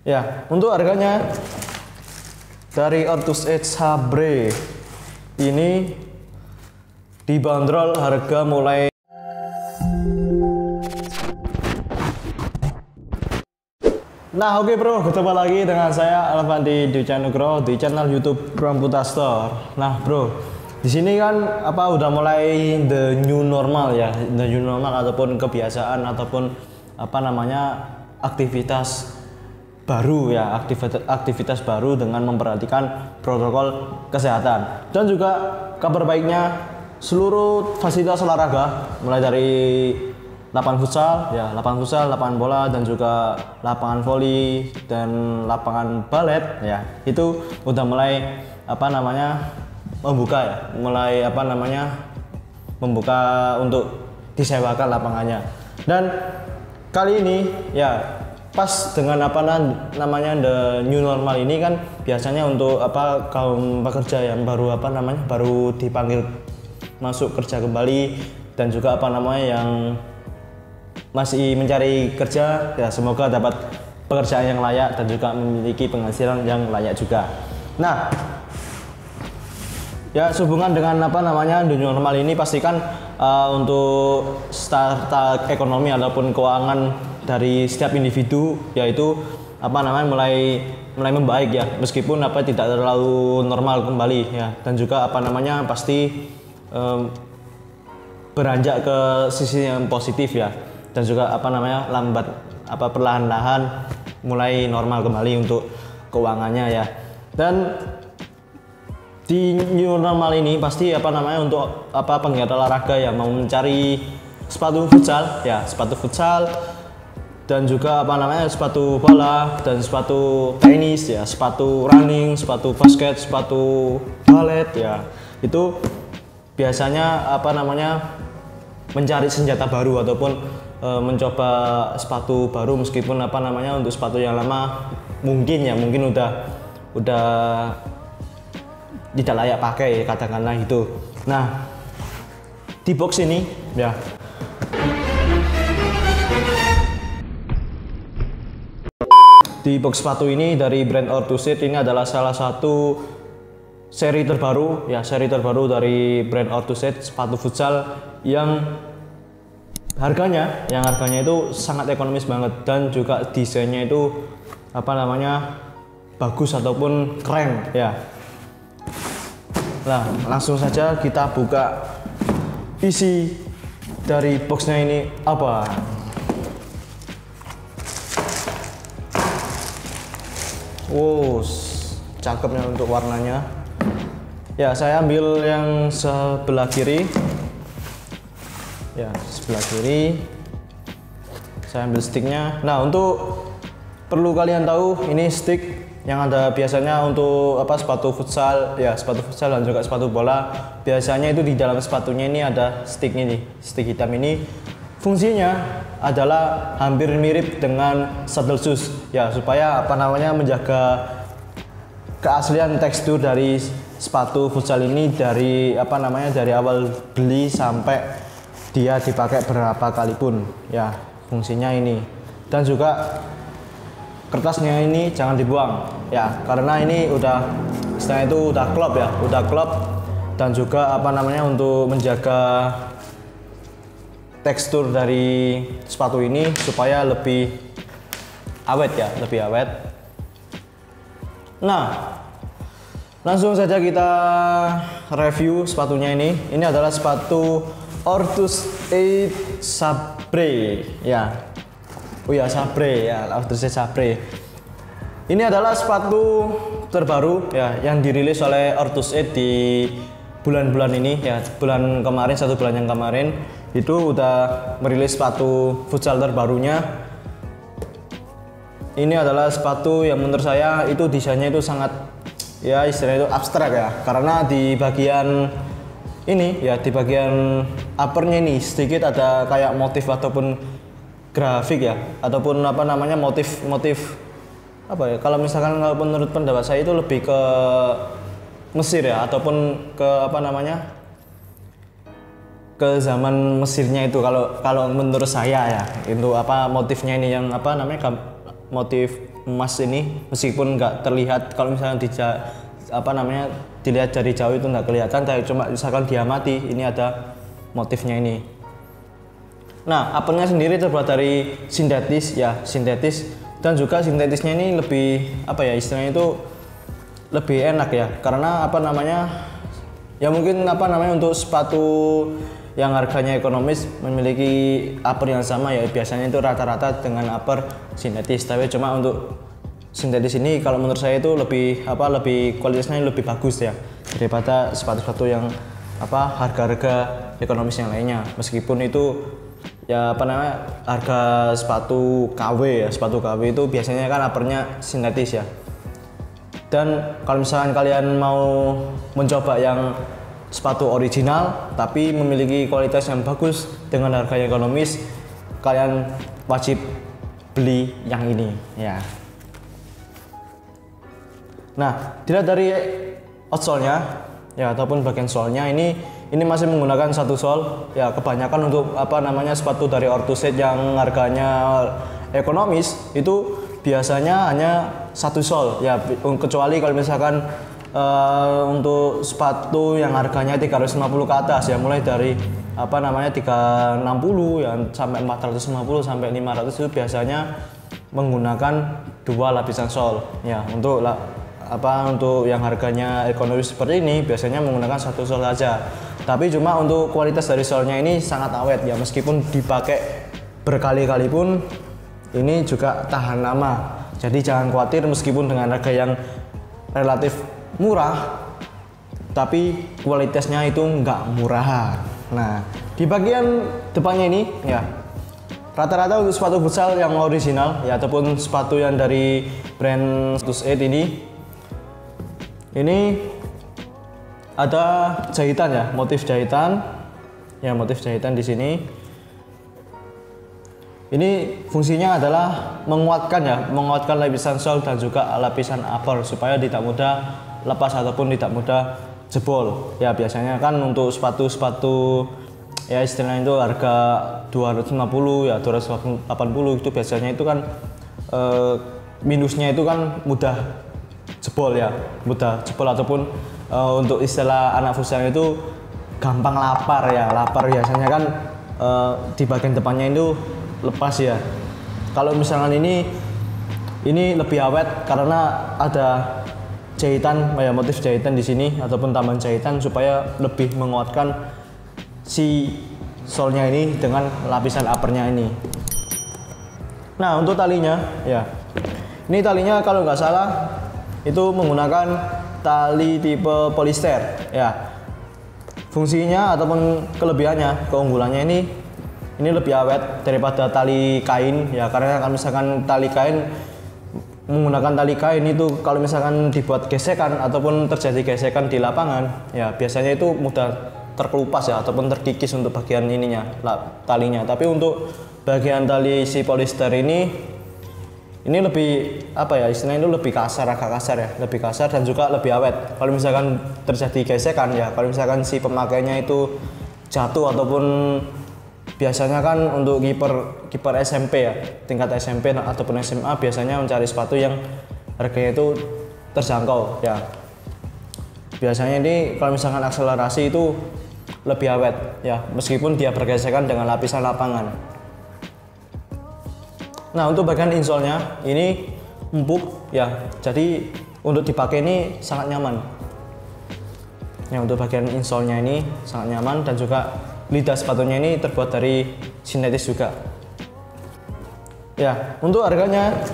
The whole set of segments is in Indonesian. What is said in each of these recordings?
Ya, untuk harganya dari Ortus Edge Sabre ini dibanderol harga mulai Nah, oke bro, ketemu lagi dengan saya Alvan di channel Nugroho di channel YouTube Ramputa Store. Nah, bro, di sini kan udah mulai the new normal ya, the new normal ataupun kebiasaan ataupun aktivitas baru ya, aktivitas baru dengan memperhatikan protokol kesehatan. Dan juga kabar baiknya seluruh fasilitas olahraga mulai dari lapangan futsal, lapangan bola dan juga lapangan voli dan lapangan balet ya. Itu udah mulai membuka ya, membuka untuk disewakan lapangannya. Dan kali ini ya pas dengan the new normal ini kan biasanya untuk kaum pekerja yang baru dipanggil masuk kerja kembali dan juga yang masih mencari kerja ya, semoga dapat pekerjaan yang layak dan juga memiliki penghasilan yang layak juga. Nah, ya sehubungan dengan the new normal ini pastikan untuk startup ekonomi ataupun keuangan dari setiap individu yaitu mulai membaik ya, meskipun tidak terlalu normal kembali ya, dan juga pasti beranjak ke sisi yang positif ya, dan juga perlahan-lahan mulai normal kembali untuk keuangannya ya. Dan di new normal ini pasti untuk penggiat olahraga yang mau mencari sepatu futsal dan juga sepatu bola dan sepatu tenis ya, sepatu running, sepatu basket, sepatu balet ya, itu biasanya mencari senjata baru ataupun mencoba sepatu baru, meskipun untuk sepatu yang lama mungkin udah tidak layak pakai, katakanlah itu. Nah, di box ini ya di box sepatu ini dari brand Ortus Edge ini adalah salah satu seri terbaru dari brand Ortus Edge, sepatu futsal yang harganya itu sangat ekonomis banget, dan juga desainnya itu bagus ataupun keren ya. Nah, langsung saja kita buka isi dari boxnya ini apa. Wow, cakepnya untuk warnanya ya. Saya ambil yang sebelah kiri ya, saya ambil sticknya. Nah, untuk perlu kalian tahu, ini stick yang ada biasanya untuk sepatu futsal dan juga sepatu bola. Biasanya itu di dalam sepatunya ini ada stick ini, stick hitam ini. Fungsinya adalah hampir mirip dengan saddle shoes ya, supaya menjaga keaslian tekstur dari sepatu futsal ini dari dari awal beli sampai dia dipakai berapa kali pun ya, fungsinya ini. Dan juga kertasnya ini jangan dibuang ya, karena ini udah klop ya, dan juga untuk menjaga tekstur dari sepatu ini supaya lebih awet ya, Nah, langsung saja kita review sepatunya ini. Ini adalah sepatu Ortus Edge Sabre ya. Oh ya, Sabre ya, Ortus Edge Sabre. Ini adalah sepatu terbaru ya, yang dirilis oleh Ortus Edge di bulan-bulan ini ya, satu bulan yang kemarin itu udah merilis sepatu futsal terbarunya. Ini adalah sepatu yang menurut saya itu desainnya itu sangat ya, istilahnya itu abstrak ya, karena di bagian ini ya, di bagian uppernya ini sedikit ada kayak motif ataupun grafik ya, ataupun motif kalau misalkan menurut pendapat saya itu lebih ke Mesir ya, ataupun ke ke zaman Mesirnya itu, kalau menurut saya ya, itu motifnya ini yang motif emas ini, meskipun nggak terlihat kalau misalnya dilihat dari jauh itu nggak kelihatan, tapi cuma misalkan diamati ini ada motifnya ini. Nah, apelnya sendiri terbuat dari sintetis ya, sintetis, dan juga sintetisnya ini lebih istilahnya itu lebih enak ya, karena mungkin untuk sepatu yang harganya ekonomis memiliki upper yang sama ya, biasanya itu rata-rata dengan upper sintetis, tapi cuma untuk sintetis ini kalau menurut saya itu lebih kualitasnya lebih bagus ya daripada sepatu-sepatu yang harga-harga ekonomis yang lainnya, meskipun itu ya harga sepatu KW ya, sepatu KW itu biasanya kan uppernya sintetis ya. Dan kalau misalkan kalian mau mencoba yang sepatu original tapi memiliki kualitas yang bagus dengan harga yang ekonomis, kalian wajib beli yang ini ya. Nah, dilihat dari outsole-nya ya ataupun bagian sole-nya ini masih menggunakan satu sole ya, kebanyakan untuk sepatu dari Orthoset yang harganya ekonomis itu biasanya hanya satu sole ya, kecuali kalau misalkan untuk sepatu yang harganya 350 ke atas ya, mulai dari 360 ya sampai 450 sampai 500 itu biasanya menggunakan 2 lapisan sole ya. Untuk yang harganya ekonomis seperti ini biasanya menggunakan satu sole saja. Tapi cuma untuk kualitas dari solnya ini sangat awet ya, meskipun dipakai berkali-kali pun ini juga tahan lama. Jadi jangan khawatir, meskipun dengan harga yang relatif murah tapi kualitasnya itu nggak murahan. Nah, di bagian depannya ini ya, rata-rata untuk sepatu futsal yang original ya ataupun sepatu yang dari brand Lotus 8 ini ada jahitan ya, motif jahitan di sini. Ini fungsinya adalah menguatkan lapisan sole dan juga lapisan upper supaya tidak mudah lepas ataupun tidak mudah jebol. Ya biasanya kan untuk sepatu ya istilahnya itu harga 250 ya 280 itu biasanya itu kan minusnya itu kan mudah jebol ataupun untuk istilah anak futsal itu gampang lapar biasanya kan di bagian depannya itu lepas ya. Kalau misalkan ini lebih awet karena ada jahitan ya, motif jahitan di sini ataupun tambahan jahitan supaya lebih menguatkan si solnya ini dengan lapisan uppernya ini. Nah, untuk talinya ya, ini talinya kalau nggak salah itu menggunakan tali tipe polister ya. Fungsinya ataupun keunggulannya ini lebih awet daripada tali kain ya, karena kalau misalkan menggunakan tali kain itu kalau misalkan dibuat gesekan ataupun terjadi gesekan di lapangan ya biasanya itu mudah terkelupas ya ataupun terkikis untuk bagian talinya. Tapi untuk bagian tali si polister ini lebih istilahnya itu lebih kasar, lebih kasar dan juga lebih awet. Kalau misalkan terjadi gesekan ya, kalau misalkan si pemakainya itu jatuh ataupun biasanya kan untuk kiper SMP ya, tingkat SMP ataupun SMA biasanya mencari sepatu yang harganya itu terjangkau ya. Biasanya ini kalau misalkan akselerasi itu lebih awet ya, meskipun dia bergesekan dengan lapisan lapangan. Nah, untuk bagian insole-nya ini empuk ya, jadi untuk dipakai ini sangat nyaman. Ya, untuk bagian insole-nya ini sangat nyaman dan juga lidah sepatunya ini terbuat dari sintetis juga. Ya, untuk harganya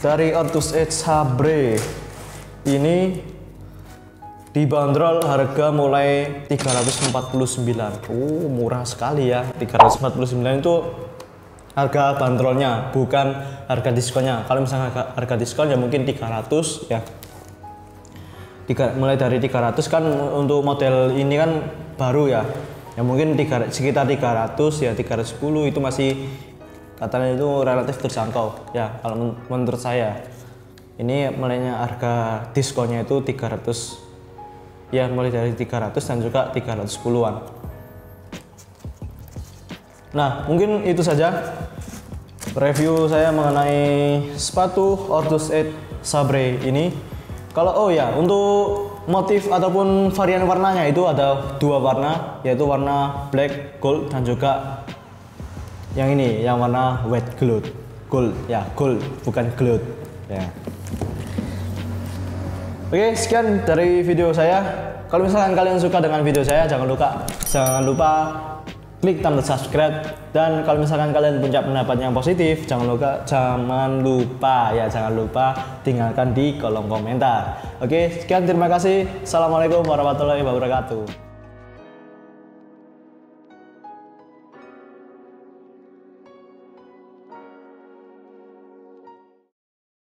dari Ortus Edge Sabre ini dibanderol harga mulai 349. Murah sekali ya. 349 itu harga bandrolnya, bukan harga diskonnya. Kalau misalnya harga diskon ya mungkin 300 ya. Mulai dari 300 kan untuk model ini kan baru ya. Ya mungkin sekitar 300 ya 310 itu masih katanya itu relatif terjangkau ya kalau menurut saya. Ini mulainya harga diskonnya itu 300 ya, mulai dari 300 dan juga 310-an. Nah, mungkin itu saja review saya mengenai sepatu Ortus 8 Sabre ini. Kalau untuk motif ataupun varian warnanya itu ada 2 warna, yaitu warna black gold dan juga yang ini yang warna white gold. Gold bukan gold ya. Oke, sekian dari video saya. Kalau misalkan kalian suka dengan video saya, jangan lupa klik tombol subscribe, dan kalau misalkan kalian punya pendapat yang positif, jangan lupa tinggalkan di kolom komentar. Oke, sekian, terima kasih. Assalamualaikum warahmatullahi wabarakatuh.